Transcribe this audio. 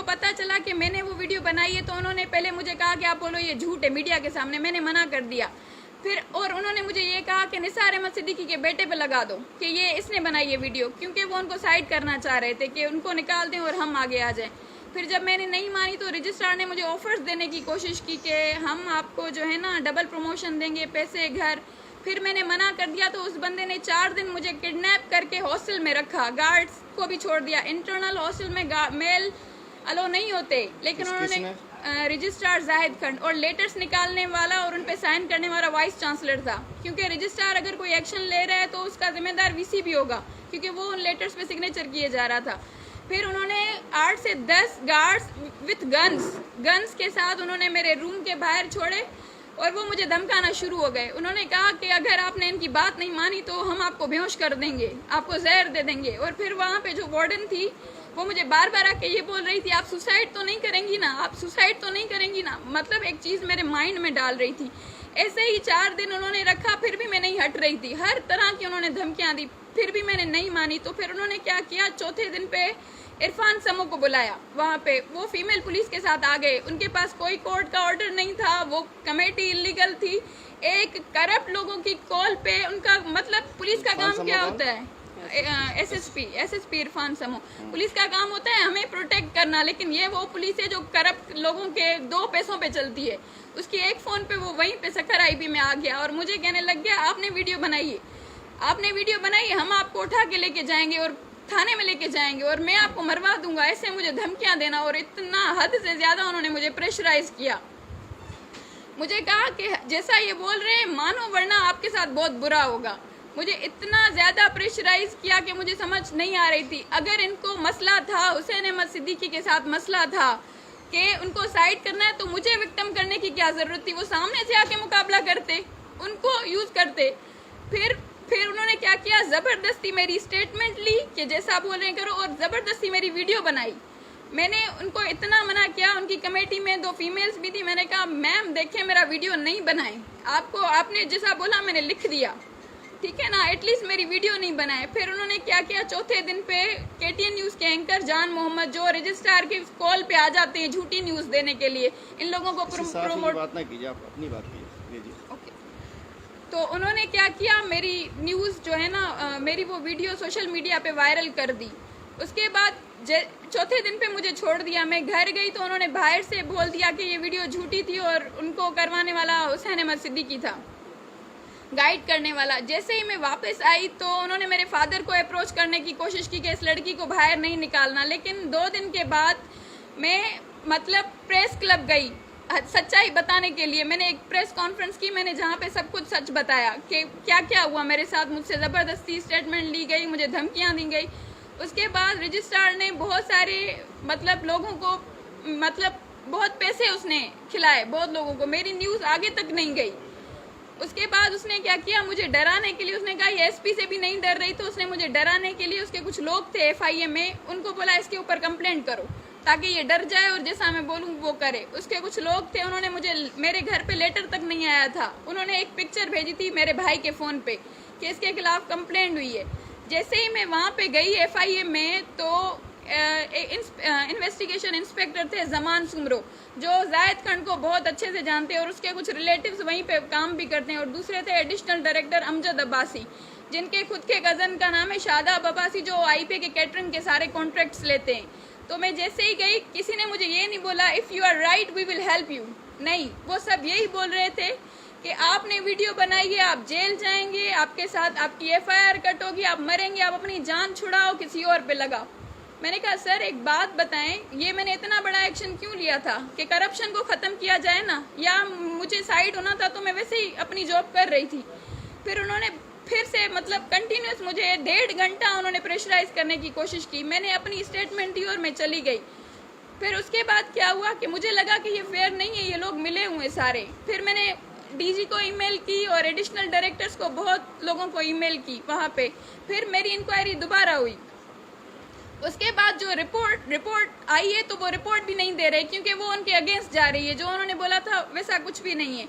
को पता चला कि मैंने वो वीडियो बनाई है तो उन्होंने पहले मुझे कहा कि आप बोलो ये झूठ है मीडिया के सामने, मैंने मना कर दिया। फिर और उन्होंने मुझे ये कहा कि निसार अहमद सिद्दीकी के बेटे पे लगा दो कि ये इसने बनाई है वीडियो, क्योंकि वो उनको साइड करना चाह रहे थे कि उनको निकाल दें और हम आगे आ जाएं। फिर जब मैंने नहीं मानी तो रजिस्ट्रार ने मुझे ऑफर्स देने की कोशिश की कि हम आपको जो है ना डबल प्रमोशन देंगे, पैसे, घर। फिर मैंने मना कर दिया तो उस बंदे ने 4 दिन मुझे किडनैप करके हॉस्टल में रखा, गार्ड्स को भी छोड़ दिया। इंटरनल हॉस्टल में मेल अलो नहीं होते, लेकिन उन्होंने रजिस्ट्रार जाहिद खंड और लेटर्स निकालने वाला और उन पे साइन करने वाला वाइस चांसलर था, क्योंकि रजिस्ट्रार अगर कोई एक्शन ले रहा है तो उसका जिम्मेदार वीसी भी होगा, क्योंकि वो उन लेटर्स पे सिग्नेचर किए जा रहा था। फिर उन्होंने 8 से 10 गार्ड्स विथ गन्स के साथ उन्होंने मेरे रूम के बाहर छोड़े और वो मुझे धमकाना शुरू हो गए। उन्होंने कहा कि अगर आपने इनकी बात नहीं मानी तो हम आपको बेहोश कर देंगे, आपको जहर दे देंगे। और फिर वहाँ पे जो वार्डन थी वो मुझे बार बार आके ये बोल रही थी, आप सुसाइड तो नहीं करेंगी ना, आप सुसाइड तो नहीं करेंगी ना, मतलब एक चीज़ मेरे माइंड में डाल रही थी। ऐसे ही 4 दिन उन्होंने रखा, फिर भी मैं नहीं हट रही थी, हर तरह की उन्होंने धमकियाँ दी, फिर भी मैंने नहीं मानी। तो फिर उन्होंने क्या किया, चौथे दिन पे इरफान समो को बुलाया, वहाँ पे वो फीमेल पुलिस के साथ आ गए। उनके पास कोई कोर्ट का ऑर्डर नहीं था, वो कमेटी इलीगल थी, एक करप्ट लोगों की कॉल पे उनका, मतलब पुलिस का काम क्या होता है, एसएसपी इरफान समो, पुलिस का काम होता है हमें प्रोटेक्ट करना, लेकिन ये वो पुलिस है जो करप्ट लोगों के 2 पैसों पे चलती है। उसकी एक फ़ोन पे वो वहीं पे सखर आईबी में आ गया और मुझे कहने लग गया, आपने वीडियो बनाई है, हम आपको उठा के लेके जाएंगे और थाने में लेके जाएंगे और मैं आपको मरवा दूंगा, ऐसे मुझे धमकियां देना। और इतना हद से ज़्यादा उन्होंने मुझे प्रेशराइज किया। मुझे कहा कि जैसा ये बोल रहे हैं मानो, वरना आपके साथ बहुत बुरा होगा। मुझे इतना ज़्यादा प्रेशराइज किया कि मुझे समझ नहीं आ रही थी। अगर इनको मसला था, हुसैन अहमद सिद्दीकी के साथ मसला था कि उनको साइड करना है, तो मुझे विक्टिम करने की क्या ज़रूरत थी? वो सामने से आके मुकाबला करते, उनको यूज़ करते। फिर उन्होंने क्या किया, ज़बरदस्ती मेरी स्टेटमेंट ली कि जैसा बोल रहे करो, और ज़बरदस्ती मेरी वीडियो बनाई। मैंने उनको इतना मना किया, उनकी कमेटी में 2 फीमेल्स भी थी, मैंने कहा मैम देखें मेरा वीडियो नहीं बनाएं, आपने जैसा बोला मैंने लिख दिया, ठीक है ना, एटलीस्ट मेरी वीडियो नहीं बनाए। फिर उन्होंने क्या किया, चौथे दिन पे केटीएन न्यूज़ के एंकर जान मोहम्मद, जो रजिस्ट्रार की कॉल पे आ जाते हैं झूठी न्यूज़ देने के लिए, इन लोगों को प्रमोट, बात ना कीजिए, आप अपनी बात कीजिए। तो उन्होंने क्या किया, मेरी न्यूज़ जो है ना, मेरी वो वीडियो सोशल मीडिया पे वायरल कर दी। उसके बाद चौथे दिन पे मुझे छोड़ दिया। मैं घर गई तो उन्होंने बाहर से बोल दिया कि ये वीडियो झूठी थी और उनको करवाने वाला हुसैन अहमद सिद्दीकी था, गाइड करने वाला। जैसे ही मैं वापस आई तो उन्होंने मेरे फादर को अप्रोच करने की कोशिश की कि इस लड़की को बाहर नहीं निकालना। लेकिन 2 दिन के बाद मैं मतलब प्रेस क्लब गई सच्चाई बताने के लिए। मैंने एक प्रेस कॉन्फ्रेंस की, मैंने जहाँ पे सब कुछ सच बताया कि क्या क्या हुआ मेरे साथ। मुझसे ज़बरदस्ती स्टेटमेंट ली गई, मुझे धमकियाँ दी गई। उसके बाद रजिस्ट्रार ने बहुत सारे मतलब लोगों को, मतलब बहुत पैसे उसने खिलाए बहुत लोगों को, मेरी न्यूज़ आगे तक नहीं गई। उसके बाद उसने क्या किया, मुझे डराने के लिए उसने कहा ये एसपी से भी नहीं डर रही, तो उसने मुझे डराने के लिए, उसके कुछ लोग थे एफआईए में, उनको बोला इसके ऊपर कंप्लेंट करो ताकि ये डर जाए और जैसा मैं बोलूँ वो करे। उसके कुछ लोग थे, उन्होंने मुझे, मेरे घर पे लेटर तक नहीं आया था, उन्होंने एक पिक्चर भेजी थी मेरे भाई के फ़ोन पे कि इसके खिलाफ कंप्लेंट हुई है। जैसे ही मैं वहाँ पे गई एफआईए में तो इन्वेस्टिगेशन इंस्पेक्टर थे सोमरो, जो जायद खंड को बहुत अच्छे से जानते हैं और उसके कुछ रिलेटिव्स वहीं पे काम भी करते हैं। और दूसरे थे एडिशनल डायरेक्टर अमजद अब्बासी, जिनके खुद के कज़न का नाम है शादाब अब्बासी, जो आईपीए के कैटरिंग के सारे कॉन्ट्रैक्ट्स लेते हैं। तो मैं जैसे ही गई, किसी ने मुझे ये नहीं बोला if you are right we will help you, नहीं, वो सब यही बोल रहे थे कि आपने वीडियो बनाई है, आप जेल जाएंगे, आपके साथ आपकी एफआईआर कट होगी, आप मरेंगे, आप अपनी जान छुड़ाओ, किसी और पे लगा। मैंने कहा सर एक बात बताएं, ये मैंने इतना बड़ा एक्शन क्यों लिया था कि करप्शन को ख़त्म किया जाए ना, या मुझे साइड होना था तो मैं वैसे ही अपनी जॉब कर रही थी। फिर उन्होंने फिर से मतलब कंटिन्यूस मुझे 1.5 घंटा उन्होंने प्रेशराइज करने की कोशिश की। मैंने अपनी स्टेटमेंट दी और मैं चली गई। फिर उसके बाद क्या हुआ कि मुझे लगा कि ये फेयर नहीं है, ये लोग मिले हुए सारे। फिर मैंने डीजी को ईमेल की और एडिशनल डायरेक्टर्स को, बहुत लोगों को ईमेल की वहाँ पे। फिर मेरी इंक्वायरी दोबारा हुई। उसके बाद जो रिपोर्ट आई है तो वो रिपोर्ट भी नहीं दे रहे, क्योंकि वो उनके अगेंस्ट जा रही है, जो उन्होंने बोला था वैसा कुछ भी नहीं है।